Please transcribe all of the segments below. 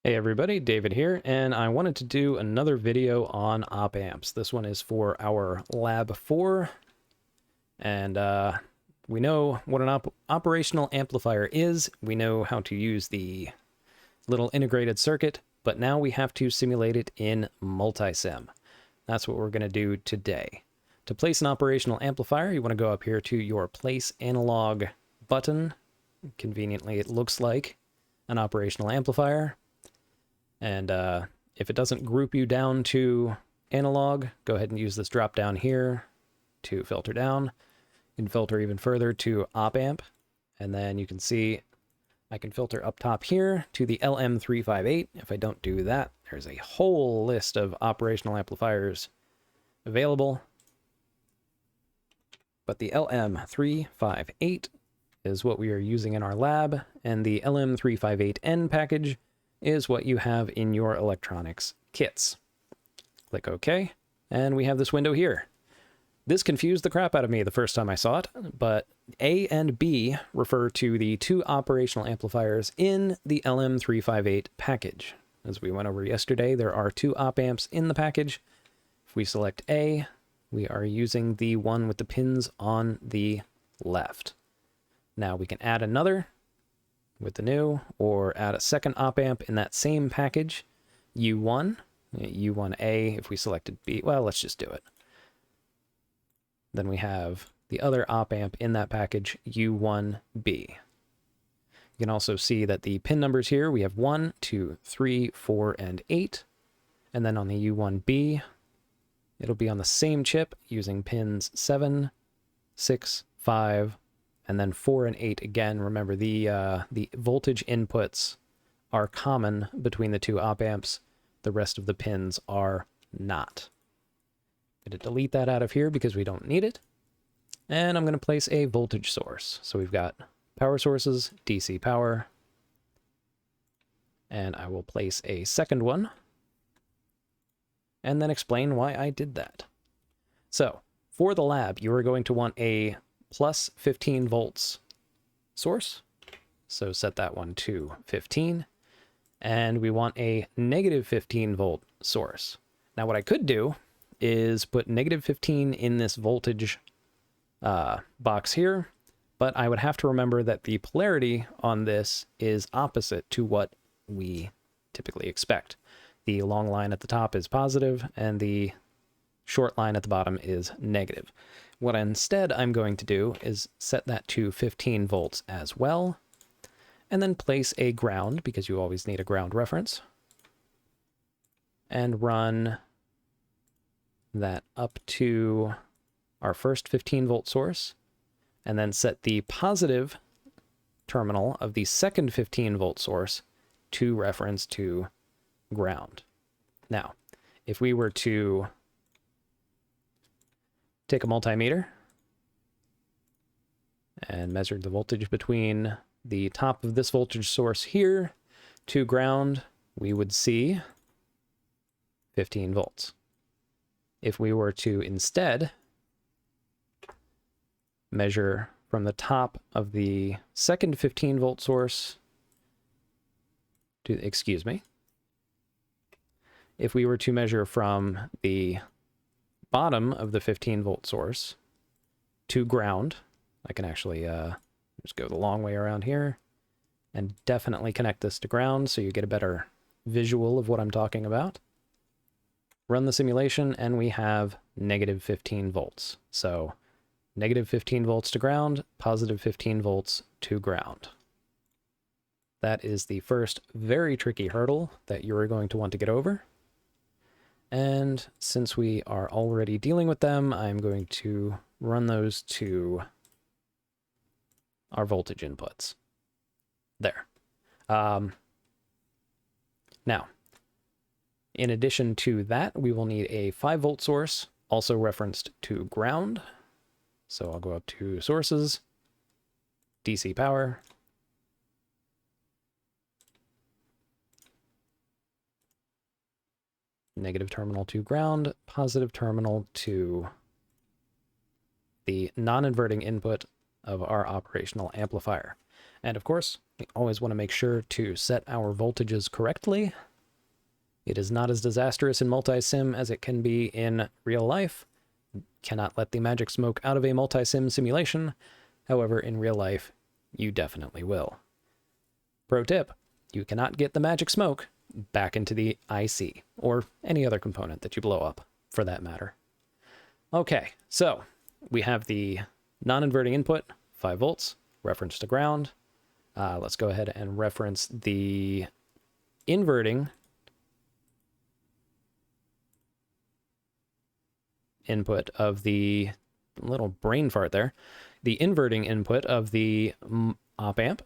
Hey everybody, David here, and I wanted to do another video on OpAmps. This one is for our Lab 4, and we know what an operational amplifier is. We know how to use the little integrated circuit, but now we have to simulate it in MultiSim. That's what we're going to do today. To place an operational amplifier, you want to go up here to your Place Analog button. Conveniently, it looks like an operational amplifier. And if it doesn't group you down to analog, go ahead and use this drop down here to filter down. You can filter even further to OpAmp, and then you can see I can filter up top here to the LM358. If I don't do that, there's a whole list of operational amplifiers available. But the LM358 is what we are using in our lab, and the LM358N package is what you have in your electronics kits. Click OK, and we have this window here. This confused the crap out of me the first time I saw it, but A and B refer to the two operational amplifiers in the LM358 package. As we went over yesterday, there are two op-amps in the package. If we select A, we are using the one with the pins on the left. Now we can add another with the new, or add a second op-amp in that same package, U1, U1A, if we selected B, well, let's just do it. Then we have the other op-amp in that package, U1B. You can also see that the pin numbers here, we have 1, 2, 3, 4, and 8. And then on the U1B, it'll be on the same chip using pins 7, 6, 5, and then 4 and 8 again. Remember, the voltage inputs are common between the two op-amps. The rest of the pins are not. I'm going to delete that out of here because we don't need it. And I'm going to place a voltage source. So we've got power sources, DC power. And I will place a second one. And then explain why I did that. So, for the lab, you are going to want a plus 15 volts source. So set that one to 15. And we want a negative 15 volt source. Now what I could do is put negative 15 in this voltage box here, but I would have to remember that the polarity on this is opposite to what we typically expect. The long line at the top is positive, and the short line at the bottom is negative. What instead I'm going to do is set that to 15 volts as well, and then place a ground, because you always need a ground reference, and run that up to our first 15 volt source, and then set the positive terminal of the second 15 volt source to reference to ground. Now, if we were to take a multimeter and measure the voltage between the top of this voltage source here to ground, we would see 15 volts. If we were to instead measure from the top of the second 15 volt source to, if we were to measure from the bottom of the 15 volt source to ground, I can actually just go the long way around here and definitely connect this to ground so you get a better visual of what I'm talking about. Run the simulation and we have negative 15 volts. So negative 15 volts to ground, positive 15 volts to ground. That is the first very tricky hurdle that you're going to want to get over. And since we are already dealing with them, I'm going to run those to our voltage inputs. There. Now, in addition to that, we will need a 5 volt source, also referenced to ground. So I'll go up to sources, DC power, negative terminal to ground, positive terminal to the non-inverting input of our operational amplifier. And of course, we always want to make sure to set our voltages correctly. It is not as disastrous in MultiSim as it can be in real life. Cannot let the magic smoke out of a MultiSim simulation. However, in real life, you definitely will. Pro tip, you cannot get the magic smoke back into the IC, or any other component that you blow up, for that matter. Okay, so we have the non-inverting input, 5 volts, reference to ground. Let's go ahead and reference the inverting input of the little brain fart there, the inverting input of the OpAmp,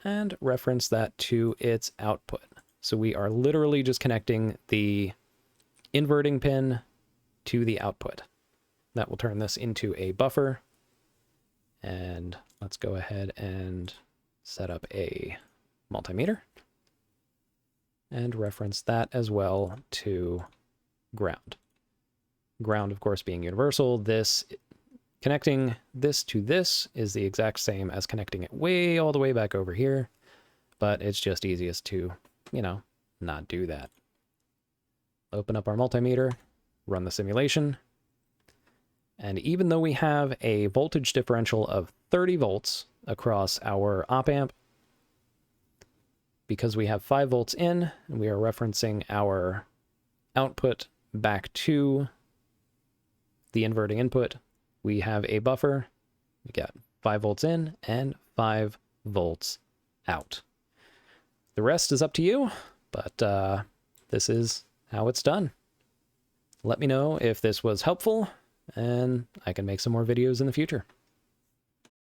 and reference that to its output. So we are literally just connecting the inverting pin to the output. That will turn this into a buffer. And let's go ahead and set up a multimeter and reference that as well to ground. Ground, of course, being universal. This connecting this to this is the exact same as connecting it way all the way back over here, but it's just easiest to, you know, not do that. Open up our multimeter, run the simulation, and even though we have a voltage differential of 30 volts across our OpAmp, because we have 5 volts in, and we are referencing our output back to the inverting input, we have a buffer. We got 5 volts in and 5 volts out. The rest is up to you, but this is how it's done. Let me know if this was helpful, and I can make some more videos in the future.